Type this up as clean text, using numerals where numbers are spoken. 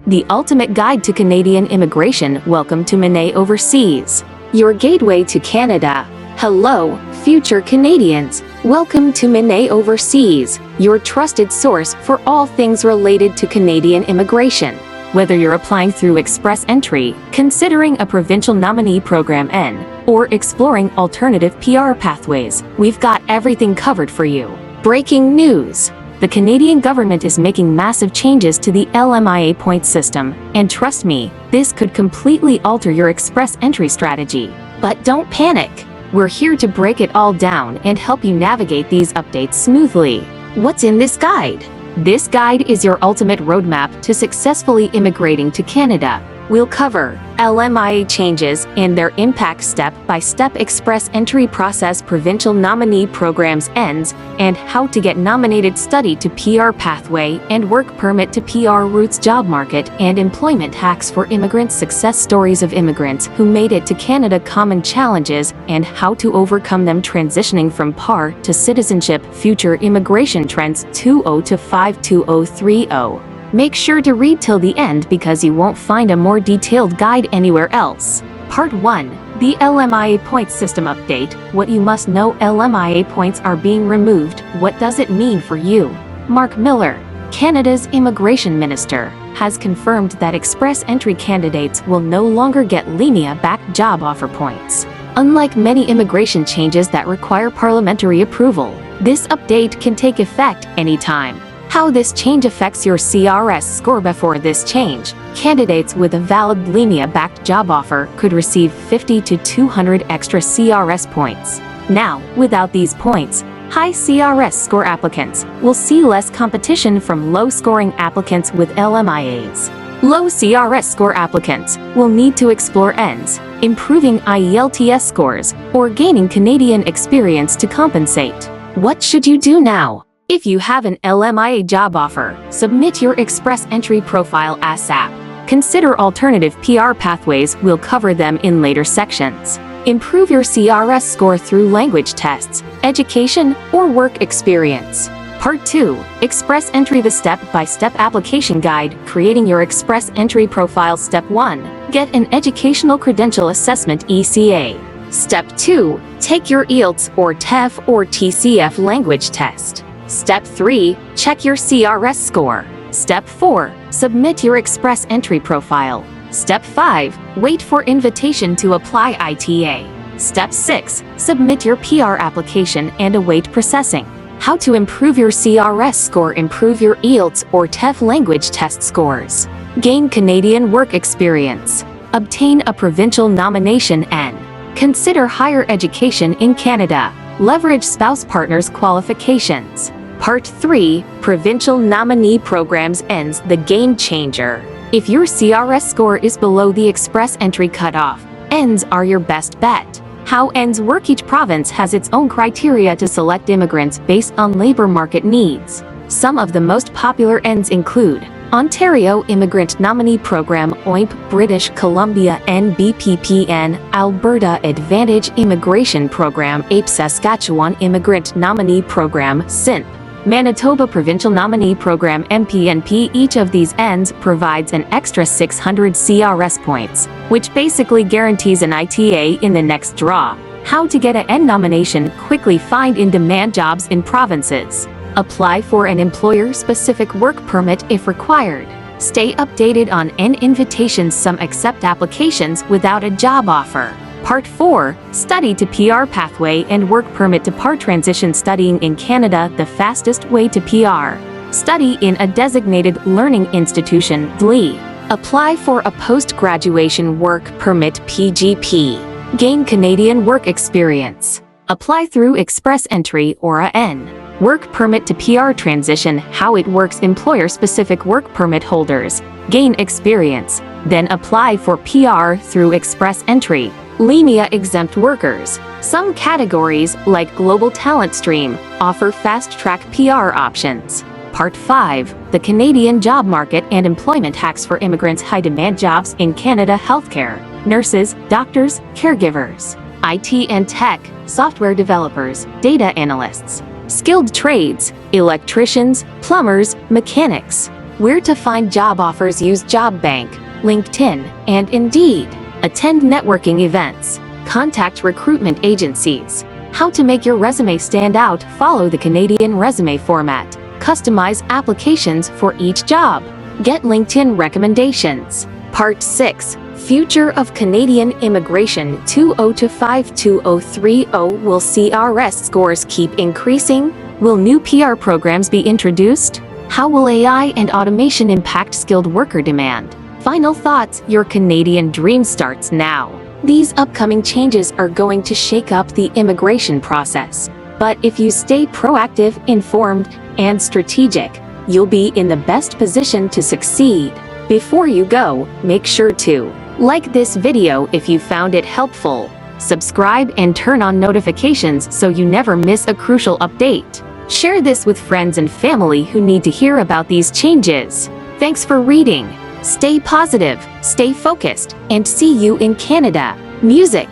the ultimate guide to Canadian immigration. Welcome to MNA Overseas, your gateway to Canada. Hello, future Canadians. Welcome to MNA Overseas, your trusted source for all things related to Canadian immigration. Whether you're applying through Express Entry, considering a Provincial Nominee Program N, or exploring alternative PR pathways, we've got everything covered for you. Breaking news! The Canadian government is making massive changes to the LMIA point system, and trust me, this could completely alter your Express Entry strategy. But don't panic! We're here to break it all down and help you navigate these updates smoothly. What's in this guide? This guide is your ultimate roadmap to successfully immigrating to Canada. We'll cover LMIA changes and their impact step-by-step Express Entry process, Provincial Nominee Programs ends, and how to get nominated, study to PR pathway and work permit to PR routes, job market and employment hacks for immigrants, success stories of immigrants who made it to Canada, common challenges and how to overcome them, transitioning from PAR to citizenship, future immigration trends 20 to 52030. Make sure to read till the end because you won't find a more detailed guide anywhere else. Part 1. The LMIA Points System Update. What you must know: LMIA points are being removed. What does it mean for you? Mark Miller, Canada's Immigration Minister, has confirmed that Express Entry candidates will no longer get LMIA-backed job offer points. Unlike many immigration changes that require parliamentary approval, this update can take effect anytime. How this change affects your CRS score: before this change, candidates with a valid LMIA-backed job offer could receive 50 to 200 extra CRS points. Now, without these points, high CRS score applicants will see less competition from low-scoring applicants with LMIAs. Low CRS score applicants will need to explore ends, improving IELTS scores, or gaining Canadian experience to compensate. What should you do now? If you have an LMIA job offer, submit your Express Entry profile ASAP. Consider alternative PR pathways. We'll cover them in later sections. Improve your CRS score through language tests, education, or work experience. Part 2. Express Entry: the step-by-step application guide. Creating your Express Entry profile. Step 1. Get an Educational Credential Assessment (ECA). Step 2. Take your IELTS or TEF or TCF language test. Step 3. Check your CRS score. Step 4. Submit your Express Entry profile. Step 5. Wait for invitation to apply ITA. Step 6. Submit your PR application and await processing. How to improve your CRS score: improve your IELTS or TEF language test scores. Gain Canadian work experience. Obtain a provincial nomination N. Consider higher education in Canada. Leverage spouse partners qualifications. Part 3. Provincial Nominee Programs ends. The game changer. If your CRS score is below the Express Entry cutoff, ends are your best bet. How ends work: each province has its own criteria to select immigrants based on labor market needs. Some of the most popular ends include Ontario Immigrant Nominee Program (OIMP), British Columbia NBPPN, Alberta Advantage Immigration Program (APE), Saskatchewan Immigrant Nominee Program (SINP), Manitoba Provincial Nominee Program (MPNP). Each of these ends provides an extra 600 CRS points, which basically guarantees an ITA in the next draw. How to get an N nomination quickly: find in-demand jobs in provinces. Apply for an employer-specific work permit if required. Stay updated on N invitations. Some accept applications without a job offer. Part 4. Study to PR pathway and work permit to PAR transition. Studying in Canada: the fastest way to PR. Study in a designated learning institution (DLE). Apply for a post-graduation work permit (PGP). Gain Canadian work experience. Apply through Express Entry or a N. Work permit to PR transition. How it works: employer-specific work permit holders gain experience, then apply for PR through Express Entry. LMIA exempt workers. Some categories, like Global Talent Stream, offer fast-track PR options. Part 5. The Canadian Job Market and Employment Hacks for Immigrants. High-demand jobs in Canada: healthcare, nurses, doctors, caregivers, IT and tech, software developers, data analysts. Skilled trades: electricians, plumbers, mechanics. Where to find job offers? Use JobBank, LinkedIn, and Indeed. Attend networking events. Contact recruitment agencies. How to make your resume stand out? Follow the Canadian resume format. Customize applications for each job. Get LinkedIn recommendations. Part 6. Future of Canadian Immigration 2025-2030. Will CRS scores keep increasing? Will new PR programs be introduced? How will AI and automation impact skilled worker demand? Final thoughts. Your Canadian dream starts now. These upcoming changes are going to shake up the immigration process. But if you stay proactive, informed, and strategic, you'll be in the best position to succeed. Before you go, make sure to like this video if you found it helpful. Subscribe and turn on notifications so you never miss a crucial update. Share this with friends and family who need to hear about these changes. Thanks for reading. Stay positive, stay focused, and see you in Canada. Music.